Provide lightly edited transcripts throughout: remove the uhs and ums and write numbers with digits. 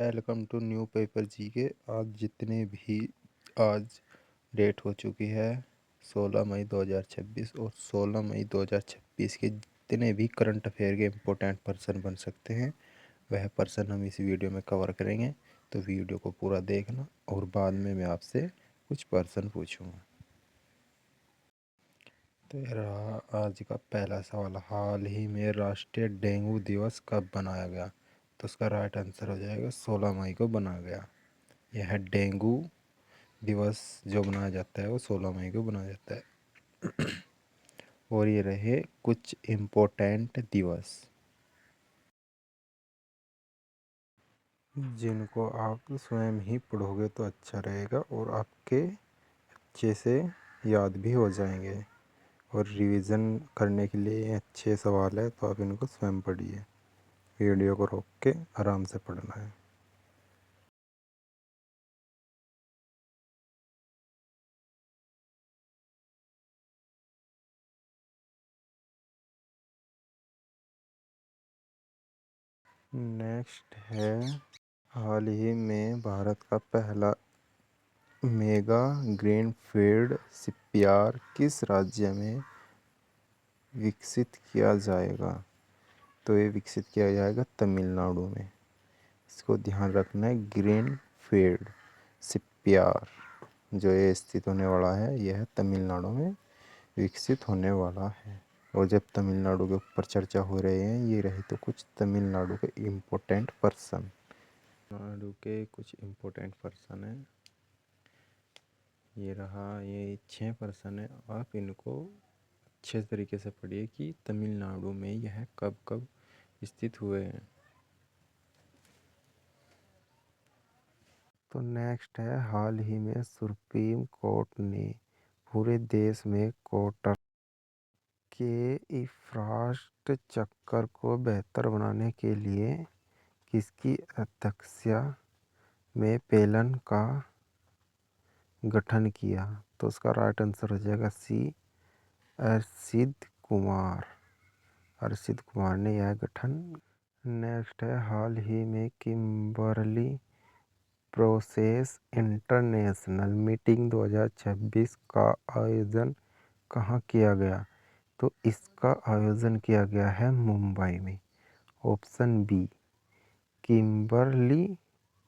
Welcome to new paper जी के। आज date हो चुकी है 16 मई 2026 और 16 मई 2026 के जितने भी करंट अफेयर के इम्पोर्टेंट पर्सन बन सकते हैं वह पर्सन हम इस वीडियो में कवर करेंगे। तो वीडियो को पूरा देखना और बाद में मैं आपसे कुछ पर्सन पूछूंगा। तो ये रहा आज का पहला सवाल। हाल ही में राष्ट्रीय डेंगू दिवस कब बनाया गया? तो उसका राइट आंसर हो जाएगा 16 मई को बनाया गया। यह डेंगू दिवस जो मनाया जाता है वो 16 मई को मनाया जाता है। और ये रहे कुछ इम्पोर्टेंट दिवस जिनको आप स्वयं ही पढ़ोगे तो अच्छा रहेगा और आपके अच्छे से याद भी हो जाएंगे। और रिवीजन करने के लिए अच्छे सवाल है तो आप इनको स्वयं पढ़िए। वीडियो को रोक के आराम से पढ़ना है। नेक्स्ट है, हाल ही में भारत का पहला मेगा ग्रीनफील्ड शिपयार्ड किस राज्य में विकसित किया जाएगा? तो ये विकसित किया जाएगा तमिलनाडु में। इसको ध्यान रखना है। ग्रीनफील्ड शिपयार्ड जो ये स्थित होने वाला है यह तमिलनाडु में विकसित होने वाला है। और जब तमिलनाडु के ऊपर चर्चा हो रही है, ये रहे तो कुछ तमिलनाडु के इम्पोर्टेंट पर्सन। तमिलनाडु के कुछ इम्पोर्टेंट पर्सन हैं। ये रहा, ये 6 पर्सन है। आप इनको अच्छे तरीके से पढ़िए कि तमिलनाडु में यह कब कब स्थित हुए हैं। तो नेक्स्ट है, हाल ही में सुप्रीम कोर्ट ने पूरे देश में कोर्ट के इंफ्रास्ट्रक्चर को बेहतर बनाने के लिए किसकी अध्यक्षता में पैनल का गठन किया? तो उसका राइट आंसर हो जाएगा सी, अरविंद कुमार। अरविंद कुमार ने यह गठन। नेक्स्ट है, हाल ही में किम्बरली प्रोसेस इंटरनेशनल मीटिंग 2026 का आयोजन कहाँ किया गया? तो इसका आयोजन किया गया है मुंबई में। Option B, Kimberley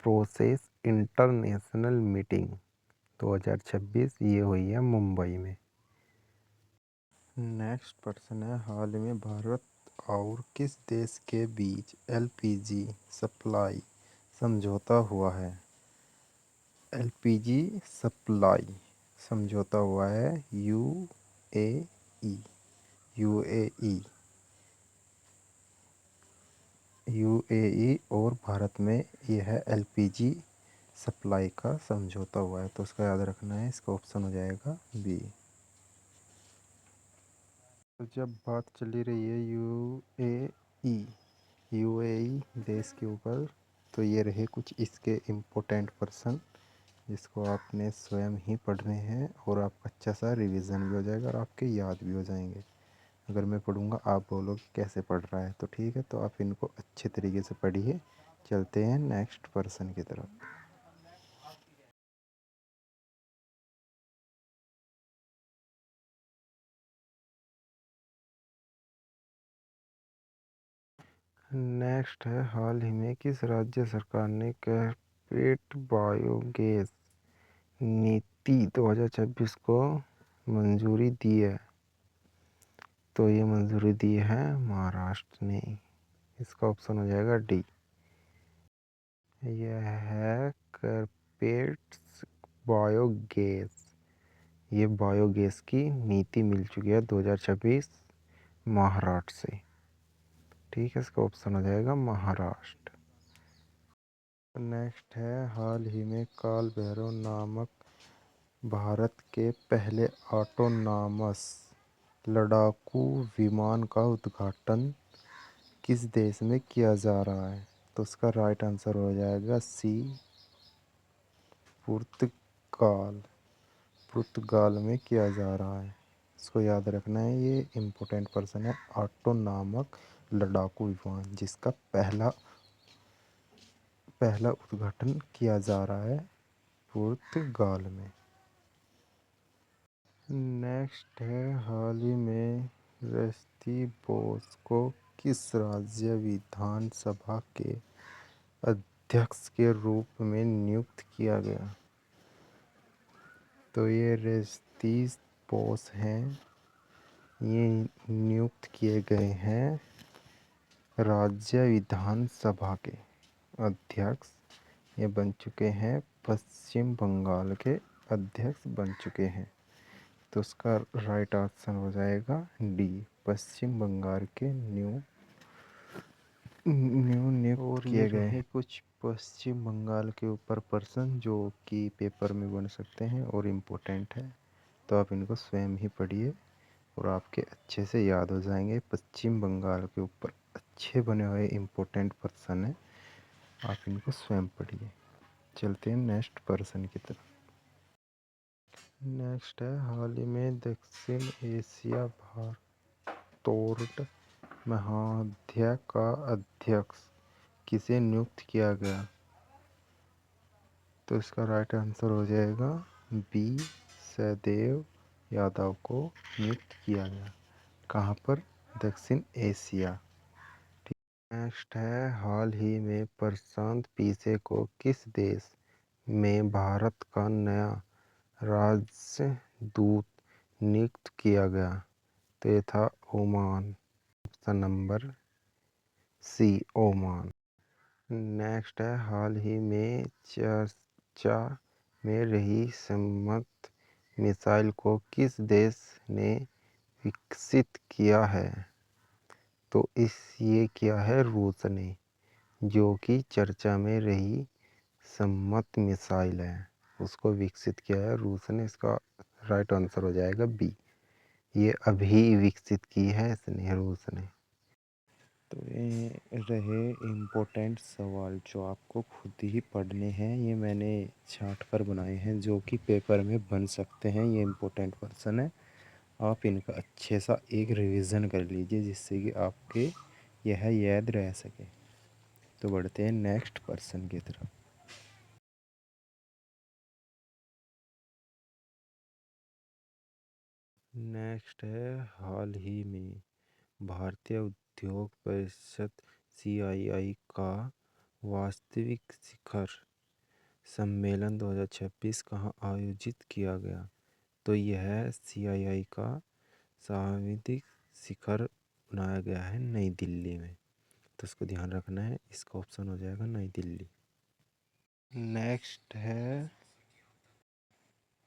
process international meeting 2026 ये हुई है मुंबई में। नेक्स्ट पर्सन है, हाल में भारत और किस देश के बीच एलपीजी सप्लाई समझौता हुआ है? एलपीजी सप्लाई समझौता हुआ है यूएई। यूएई और भारत में यह एलपीजी सप्लाई का समझौता हुआ है। तो उसका याद रखना है। इसका ऑप्शन हो जाएगा बी। तो जब बात चली रही है यूएई देश के ऊपर, तो ये रहे कुछ इसके इम्पोर्टेंट पर्सन जिसको आपने स्वयं ही पढ़ने हैं और आपका अच्छा सा रिवीजन भी हो जाएगा और आपके याद भी हो जाएंगे। अगर मैं पढ़ूंगा आप बोलोगे कैसे पढ़ रहा है, तो ठीक है, तो आप इनको अच्छे तरीके से पढ़िए। चलते हैं नेक्स्ट पर्सन की तरफ। नेक्स्ट है, हाल ही में किस राज्य सरकार ने कॉर्पोरेट बायोगैस नीति 2026 को मंजूरी दी है? तो ये मंजूरी दी है महाराष्ट्र ने। इसका ऑप्शन हो जाएगा डी। यह है कॉर्पोरेट बायोगैस। ये बायोगैस की नीति मिल चुकी है 2026 महाराष्ट्र से। ठीक है, इसका ऑप्शन हो जाएगा महाराष्ट्र। नेक्स्ट है, हाल ही में काल भैरव नामक भारत के पहले ऑटोनॉमस लड़ाकू विमान का उद्घाटन किस देश में किया जा रहा है? तो उसका राइट आंसर हो जाएगा सी, पुर्तगाल। पुर्तगाल में किया जा रहा है। इसको याद रखना है। ये इम्पोर्टेंट पर्सन है। ऑटो नामक लड़ाकू विमान जिसका पहला पहला उद्घाटन किया जा रहा है पुर्तगाल में। नेक्स्ट है, हाल ही में रस्ती बोस को किस राज्य विधानसभा के अध्यक्ष के रूप में नियुक्त किया गया? तो ये रस्ती बोस हैं, ये नियुक्त किए गए हैं राज्य विधानसभा के अध्यक्ष। ये बन चुके हैं, पश्चिम बंगाल के अध्यक्ष बन चुके हैं। तो उसका राइट आंसर हो जाएगा डी, पश्चिम बंगाल के न्यू नियुक्त किए गए हैं कुछ पश्चिम बंगाल के ऊपर पर्सन जो कि पेपर में बन सकते हैं और इम्पोर्टेंट है। तो आप इनको स्वयं ही पढ़िए और आपके अच्छे से याद हो जाएंगे। पश्चिम बंगाल के ऊपर अच्छे बने हुए इम्पोर्टेंट पर्सन है, आप इनको स्वयं पढ़िए। चलते हैं नेक्स्ट पर्सन की तरफ। नेक्स्ट है, हाल ही में दक्षिण एशिया भारतोर्ट महाध्य का अध्यक्ष किसे नियुक्त किया गया? तो इसका राइट आंसर हो जाएगा बी, सहदेव यादव को नियुक्त किया गया। कहाँ पर? दक्षिण एशिया। नेक्स्ट है, हाल ही में प्रशांत पीसे को किस देश में भारत का नया राजदूत नियुक्त किया गया? तो ये था Oman. Option number C, Oman. Next है, हाल ही में चर्चा में रही सम्मत मिसाइल को किस देश ने विकसित किया है? तो ये किया है रूस ने, जो कि चर्चा में रही सम्मत मिसाइल है उसको विकसित किया है रूस ने। इसका राइट आंसर हो जाएगा बी, ये अभी विकसित की है इसने, रूस ने। तो ये रहे इम्पोर्टेंट सवाल जो आपको खुद ही पढ़ने हैं। ये मैंने चार्ट पर बनाए हैं जो कि पेपर में बन सकते हैं। ये इम्पोर्टेंट पर्सन है, आप इनका अच्छे सा एक रिवीजन कर लीजिए जिससे कि आपके यह याद रह सके। तो बढ़ते हैं नेक्स्ट पर्सन की तरफ। नेक्स्ट है, हाल ही में भारतीय उद्योग परिषद CII का वास्तविक शिखर सम्मेलन 2026 कहाँ आयोजित किया गया? तो यह CII का सांविधिक शिखर बनाया गया है नई दिल्ली में। तो इसको ध्यान रखना है, इसका ऑप्शन हो जाएगा नई दिल्ली। नेक्स्ट है,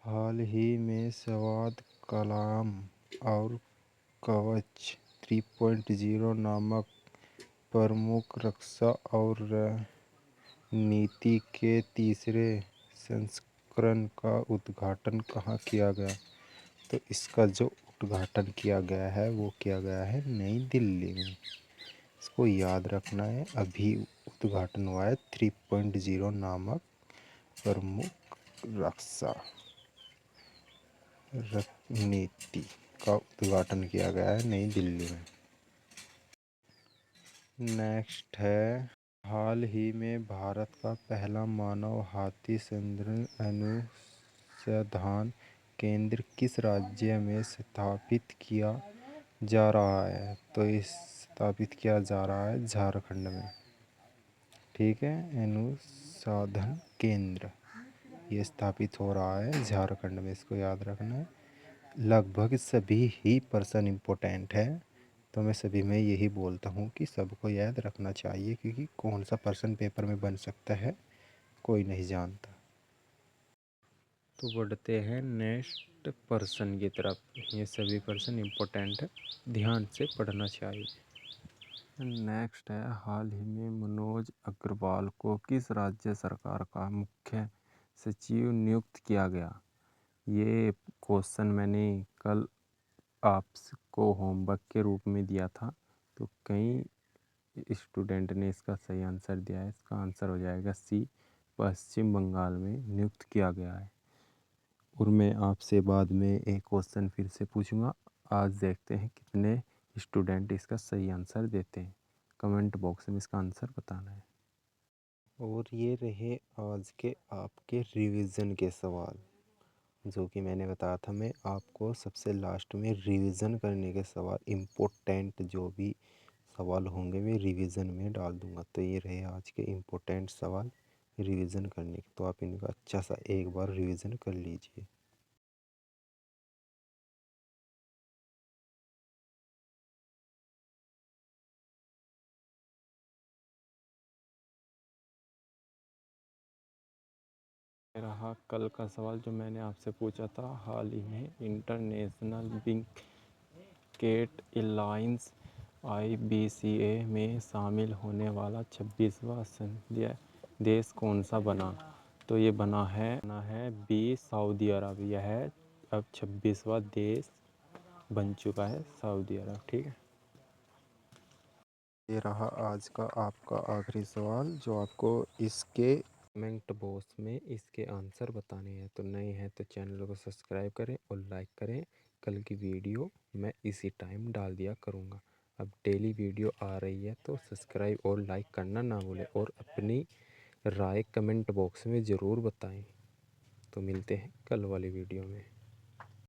हाल ही में स्वाद कलाम और कवच 3.0 नामक प्रमुख रक्षा और नीति के तीसरे संस्करण का उद्घाटन कहाँ किया गया? तो इसका जो उद्घाटन किया गया है वो किया गया है नई दिल्ली में। इसको याद रखना है, अभी उद्घाटन हुआ है 3.0 नामक प्रमुख रक्षा नीति का उद्घाटन किया गया है नई दिल्ली में। नेक्स्ट है, हाल ही में भारत का पहला मानव हाथी संवर्धन अनुसंधान केंद्र किस राज्य में स्थापित किया जा रहा है? तो इस स्थापित किया जा रहा है झारखंड में। ठीक है, अनुसंधान केंद्र ये स्थापित हो रहा है झारखंड में, इसको याद रखना है। लगभग सभी ही पर्सन इम्पोर्टेंट है, तो मैं सभी में यही बोलता हूँ कि सबको याद रखना चाहिए क्योंकि कौन सा पर्सन पेपर में बन सकता है कोई नहीं जानता। तो बढ़ते हैं नेक्स्ट पर्सन की तरफ। ये सभी पर्सन इम्पोर्टेंट है, ध्यान से पढ़ना चाहिए। नेक्स्ट है, हाल ही में मनोज अग्रवाल को किस राज्य सरकार का मुख्य सचिव नियुक्त किया गया? ये क्वेश्चन मैंने कल आपको होमवर्क के रूप में दिया था, तो कई स्टूडेंट ने इसका सही आंसर दिया है। इसका आंसर हो जाएगा सी, पश्चिम बंगाल में नियुक्त किया गया है। और मैं आपसे बाद में एक क्वेश्चन फिर से पूछूंगा। आज देखते हैं कितने स्टूडेंट इसका सही आंसर देते हैं। कमेंट बॉक्स में इसका आंसर बताना है। और ये रहे आज के आपके रिवीजन के सवाल, जो कि मैंने बताया था मैं आपको सबसे लास्ट में रिवीजन करने के सवाल, इम्पोर्टेंट जो भी सवाल होंगे मैं रिवीजन में डाल दूंगा। तो ये रहे आज के इम्पोर्टेंट सवाल रिवीजन करने के, तो आप इनका अच्छा सा एक बार रिवीजन कर लीजिए। रहा कल का सवाल जो मैंने आपसे पूछा था, हाल ही में इंटरनेशनल बिस्किट एलायंस IBCA में शामिल होने वाला 26वां सदस्य देश कौन सा बना? तो ये बना है बी सऊदी अरब। यह है अब 26वां देश बन चुका है सऊदी अरब। ठीक है, ये रहा आज का आपका आखिरी सवाल, जो आपको इसके कमेंट बॉक्स में इसके आंसर बताने हैं। तो नए हैं तो चैनल को सब्सक्राइब करें और लाइक करें। कल की वीडियो मैं इसी टाइम डाल दिया करूँगा। अब डेली वीडियो आ रही है तो सब्सक्राइब और लाइक करना ना भूलें, और अपनी राय कमेंट बॉक्स में ज़रूर बताएं। तो मिलते हैं कल वाली वीडियो में।